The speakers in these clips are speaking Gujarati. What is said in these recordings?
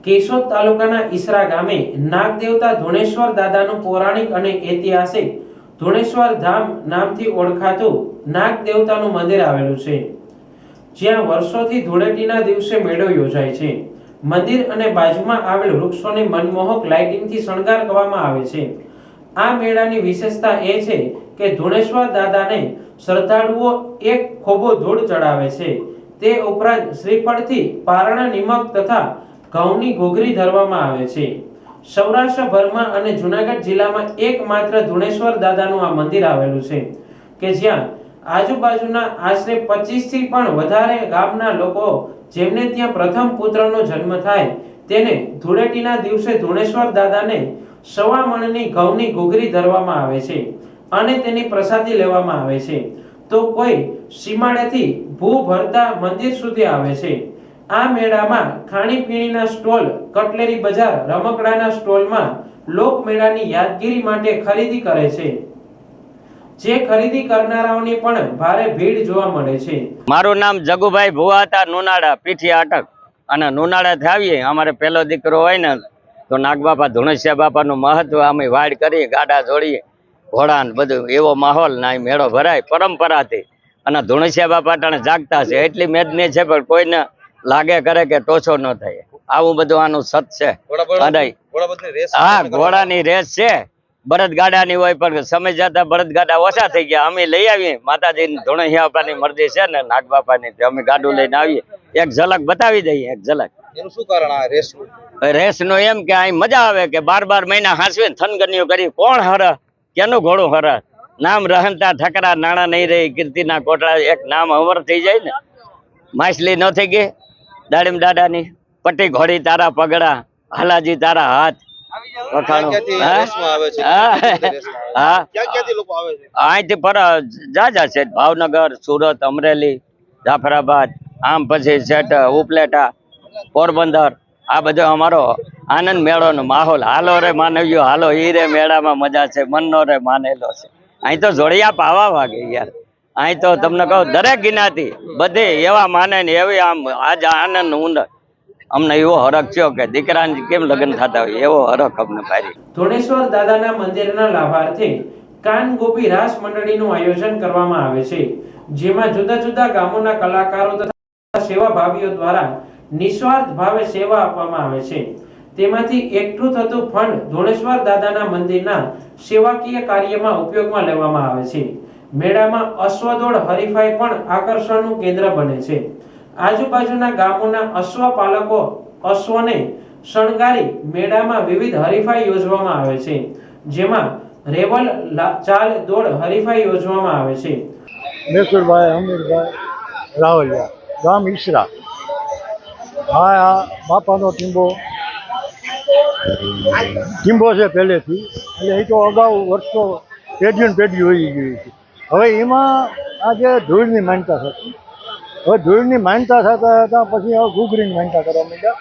કેશોદ તાલુકાના ઈસરા ગામે નાગદેવતા ધુણેશ્વર દાદાનું પૌરાણિક અને ઐતિહાસિક ધુણેશ્વર ધામ નામથી ઓળખાતું નાગદેવતાનું મંદિર આવેલું છે, જ્યાં વર્ષોથી ધૂળેટીના દિવસે મેળો યોજાય છે। મંદિર અને બાજુમાં આવેલ વૃક્ષોને મનમોહક લાઇટિંગથી શણગાર કરવામાં આવે છે। આ મેળાની વિશેષતા એ છે કે ધુણેશ્વર દાદાને શ્રદ્ધાળુઓ એક ખોબો ધૂળ ચડાવે છે। તે ઉપરાંત શ્રીફળથી પારણા નિમક તથા ઘઉંની ઘૂઘરી ધરવામાં આવે છે। સૌરાષ્ટ્રભરમાં અને જૂનાગઢ જિલ્લામાં એકમાત્ર ધુણેશ્વર દાદાનું આ મંદિર આવેલું છે કે જ્યાં આજુબાજુના આશરે 25 થી પણ વધારે ગામના લોકો જેમને ત્યાં પ્રથમ પુત્રનો જન્મ થાય તેને ધૂળેટીના દિવસે ધુણેશ્વર દાદાને સવા મણની ઘઉંની ઘૂઘરી ધરવામાં આવે છે અને તેની પ્રસાદી લેવામાં આવે છે, તો કોઈ સીમાડેથી ભૂ ભરતા મંદિર સુધી આવે છે। આ મેળામાં ખાણીપીણીના સ્ટોલ, કટલેરી બજાર, રમકડાના સ્ટોલમાં લોકમેળાની યાદગીરી માટે ખરીદી કરે છે, જે ખરીદી કરનારાઓની પણ ભારે ભીડ જોવા મળે છે। મારું નામ જગુભાઈ ભુવાતા, નુનાળા પીઠી અટક, અને નુનાળા થી આવીએ અમારે પહેલો દીકરો હોય ને તો નાગબાપા ધુણેશ્વર બાપાનું મહત્વ અમે વાડ કરી, ગાડા જોડીએ, ઘોડા ને બધું એવો માહોલ ના મેળો ભરાય પરંપરાથી। અને ધુણેશ્વર બાપા ટાણે જાગતા છે એટલી મેદની છે, પણ કોઈને લાગે કરે કે ટોછો ન થાય, આવું બધું આનું સત છે। હા, ઘોડાની રેસ છે, બળદગાડાની હોય, પણ સમય જતા બળદગાડા ઓછા થઈ ગયા। અમે લઈ આવીએ, માતાજી ધુણેશ્વર બાપાની મરજી છે ને નાગબાપાની, અમે ગાડું લઈને આવીએ, એક ઝલક બતાવી દઈએ, એક ઝલક। એનું શું કારણ આ રેસ નો એમ કે અહીં મજા આવે કે 12 મહિના હાંસવે થનગનીઓ કરી કોણ હર કેનું ઘોડું હર, નામ રહનતા ઠકરા નાણા નહીં રહી, કીર્તિના કોટડા, એક નામ અમર થઈ જાય ને। માછલી ન થઈ ગઈ દાડીમ દાદાની, પટ્ટી ઘોડી તારા પગડા, હાલાજી તારા હાથ અહીંથી પર જાજા છે, ભાવનગર, સુરત, અમરેલી, જાફરાબાદ, આમ પછી સેટ ઉપલેટા, પોરબંદર, આ બધો અમારો આનંદ મેળો નો માહોલ। હાલો રે માનવ્યો હાલો, ઈ રે મેળામાં મજા છે, મનનો રે માનેલો છે। અહીં તો જોડિયા પાવા વાગે યાર, અહીં તો તમને કહું દરેક જ્ઞાતિ બધે એવા માને ને એવી આમ આજ આનંદ ઊંડ અમને એવો હરખ થયો કે દીકરાને કેમ લગ્ન થતા હોય એવો હરખ અમને ભારી। ધુણેશ્વર દાદાના મંદિરના લાભાર્થે કાન ગોપી રાસ મંડળીનું આયોજન કરવામાં આવે છે, જેમાં જુદા જુદા ગામોના કલાકારો તથા સેવાભાવીઓ દ્વારા નિસ્વાર્થ ભાવે સેવા આપવામાં આવે છે। તેમાંથી એકઠું થતું ફંડ ધુણેશ્વર દાદાના મંદિરના સેવાકીય કાર્યમાં ઉપયોગમાં લેવામાં આવે છે। મેળામાં અશ્વદોડ હરીફાઈ પણ આકર્ષણનું કેન્દ્ર બને છે। આજુબાજુના ગામોના અશ્વપાલકો અશ્વને શણગારી મેળામાં વિવિધ હરીફાઈ યોજવામાં આવે છે, જેમાં રેવલ, ચાલ, દોડ હરીફાઈ યોજવામાં આવે છે। મેસુરભાઈ અમીરભાઈ રાવલિયા, ગામ ઈસરા। હા, બાપાનો ટીંબો છે પહેલેથી, એટલે એ તો અગાઉ વર્ષો પેઢી હોઈ ગઈ છે। હવે એમાં આજે ધૂળની માન્યતા થતી, હવે ધૂળની માન્યતા થતા પછી હવે ઘૂઘરીની માન્યતા કરવા માંડ્યા,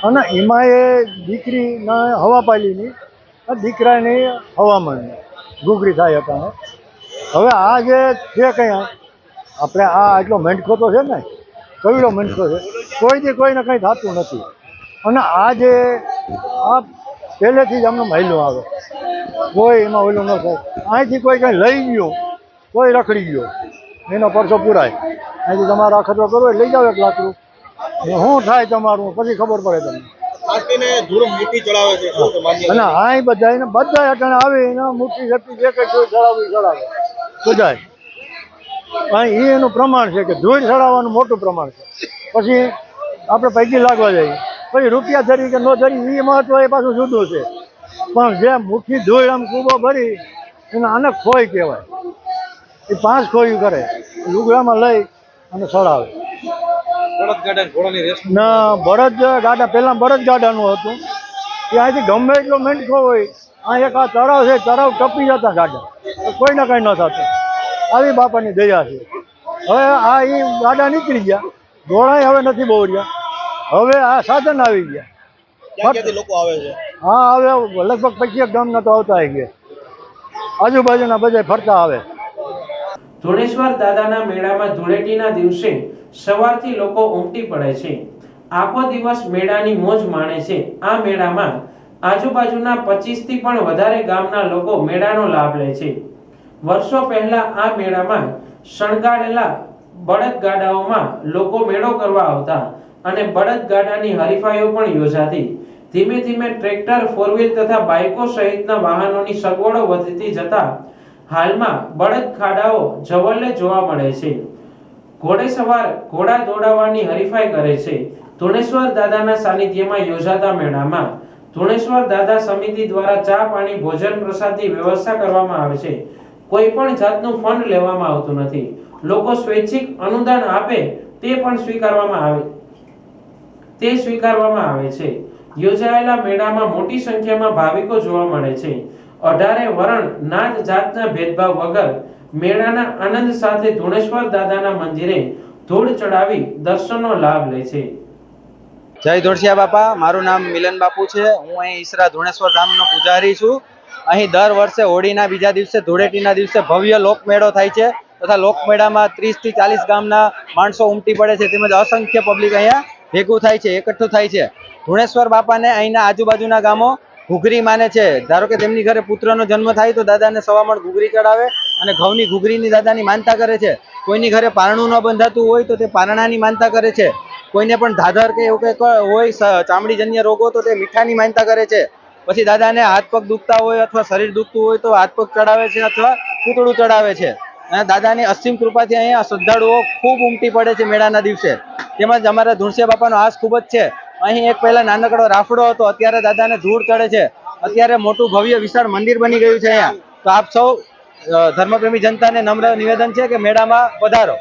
અને એમાં એ દીકરીના હવાપાલીની, દીકરાની હવામાનની ઘૂઘરી થાય હતા। હવે આ જે છે કંઈ આપણે આ આટલો મેંઢખો તો છે ને, કવિડો મેંઢખો છે, કોઈથી કોઈને કંઈ થતું નથી। અને આ જે આ પહેલેથી જ અમને મહિલો આવે, કોઈ એમાં ઓલું ન થાય। અહીંથી કોઈ કંઈ લઈ ગયું, કોઈ રખડી ગયો, એનો પરસો પુરાય, અહીંથી તમારે આ ખતરો કરવો લઈ જાઓ 1 લાખ રૂપિયા, શું થાય તમારું પછી ખબર પડે તમને। અને આ બધા અટાણે આવે એના મુઠ્ઠી શક્તિ જે કંઈ ચડાવવી ચડાવે બધાય, અહીં એનું પ્રમાણ છે કે ધૂળ ચડાવવાનું મોટું પ્રમાણ છે। પછી આપણે પૈકી લાગવા જઈએ, પછી રૂપિયા ધરી કે ન ધરી એ મહત્વ એ પાછું જુદું છે, પણ જે મુઠ્ઠી ધૂળ આમ કૂબો ભરી એને આને ખોઈ કહેવાય। એ 5 ખોયું કરે, લુગડામાં લઈ અને ચડાવે। ના, બળદ ગાડા પહેલાં બળદ ગાડાનું હતું, એ અહીંથી ગમે એટલો મેંઢખો હોય, આ એક આ તળાવ છે, તળાવ ટપી જતા ગાડા, કોઈને કંઈ ન થતું, આવી બાપાની દયા છે। હવે આ એ ગાડા નીકળી ગયા, ઘોડાય હવે નથી બહુ રહ્યા, હવે આ સાધન આવી ગયા। હા, હવે લગભગ 25 ગામના તો આવતા આવી ગયા, આજુબાજુના બધા ફરતા આવે। ધુણેશ્વર દાદાના મેળામાં ધૂળેટીના દિવસે સવારથી લોકો ઉમટી પડે છે। આખો દિવસ મેળાની મોજ માણે છે. આ મેળામાં આજુબાજુના 25 થી પણ વધારે ગામના લોકો મેળાનો લાભ લે છે. વર્ષો પહેલા આ મેળામાં શણગારેલા બળદગાડાઓમાં લોકો મેળો કરવા આવતા અને બળદગાડાની હરીફાઈઓ પણ યોજાતી. ધીમે ધીમે ટ્રેક્ટર, ફોર વ્હીલ તથા બાઇકો સહિતના વાહનોની સગવડો વધતી જતા હાલમાં બળદગાડાઓ જવલ્લે જોવા મળે છે. ઘોડેસવાર ઘોડા દોડાવવાની હરીફાઈ કરે છે. ધુણેશ્વર દાદાના સાનિધ્યમાં યોજાતા મેળામાં ધુણેશ્વર દાદા સમિતિ દ્વારા ચા, પાણી, ભોજન, પ્રસાદની વ્યવસ્થા કરવામાં આવે છે. કોઈ પણ જાતનું ફંડ લેવામાં આવતું નથી. લોકો સ્વૈચ્છિક અનુદાન આપે તે પણ સ્વીકારવામાં આવે છે. યોજાયેલા મેળામાં મોટી સંખ્યામાં ભાવિકો જોવા મળે છે. 18 વર્ણ, નાત, જાતના ભેદભાવ વગર મેળાના આનંદ સાથે ધુણેશ્વર દાદાના મંદિરે ધૂળ ચડાવી દર્શનનો લાભ લે છે. જય ધોળસિયા બાપા. મારું નામ મિલન બાપુ છે. હું અહીં ઈસરા ધુણેશ્વર ધામનો પૂજારી છું. અહીં દર વર્ષે હોળીના બીજા દિવસે, ધૂળેટીના દિવસે ભવ્ય લોકમેળો થાય છે તથા લોકમેળામાં 30 થી 40 ગામના માણસો ઉમટી પડે છે. તેમજ અસંખ્ય પબ્લિક અહીંયા ભેગું થાય છે, એકઠું થાય છે. ધુણેશ્વર બાપાને અહીંના આજુબાજુના ગામો ઘૂઘરી માને છે. ધારો કે તેમની ઘરે પુત્રનો જન્મ થાય તો દાદાને સવામણ ઘૂઘરી ચડાવે અને ઘઉંની ઘૂઘરીની દાદાની માનતા કરે છે. કોઈની ઘરે પારણું ન બંધાતું હોય તો તે પારણાની માનતા કરે છે. કોઈને પણ ધાધર કે એવું કંઈક હોય, ચામડીજન્ય રોગો, તો તે મીઠાની માનતા કરે છે. પછી દાદાને હાથ પગ દુખતા હોય અથવા શરીર દુખતું હોય તો હાથ પગ ચડાવે છે અથવા પૂતળું ચડાવે છે. અને દાદાની અસીમ કૃપાથી અહીંયા શ્રદ્ધાળુઓ ખૂબ ઉમટી પડે છે મેળાના દિવસે. તેમજ અમારા ધુણસિયા બાપાનો આસ ખૂબ જ છે. અહીં એક પહેલા નાનકડો રાફડો હતો, અત્યારે દાદાને ધૂળ ચડે છે. અત્યારે મોટું ભવ્ય વિશાળ મંદિર બની ગયું છે અહીંયા. તો આપ સૌ ધર્મપ્રેમી જનતાને નમ્ર નિવેદન છે કે મેળામાં પધારો.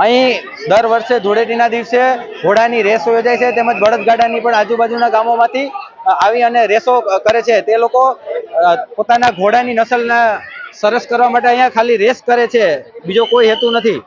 અહીં દર વર્ષે ધૂળેટીના દિવસે ઘોડાની રેસો યોજાય છે. તેમજ બળદગાડાની પણ આજુબાજુના ગામોમાંથી આવી અને રેસો કરે છે. તે લોકો પોતાના ઘોડાની નસલના સરસ કરવા માટે અહીંયા ખાલી રેસ કરે છે, બીજો કોઈ હેતુ નથી.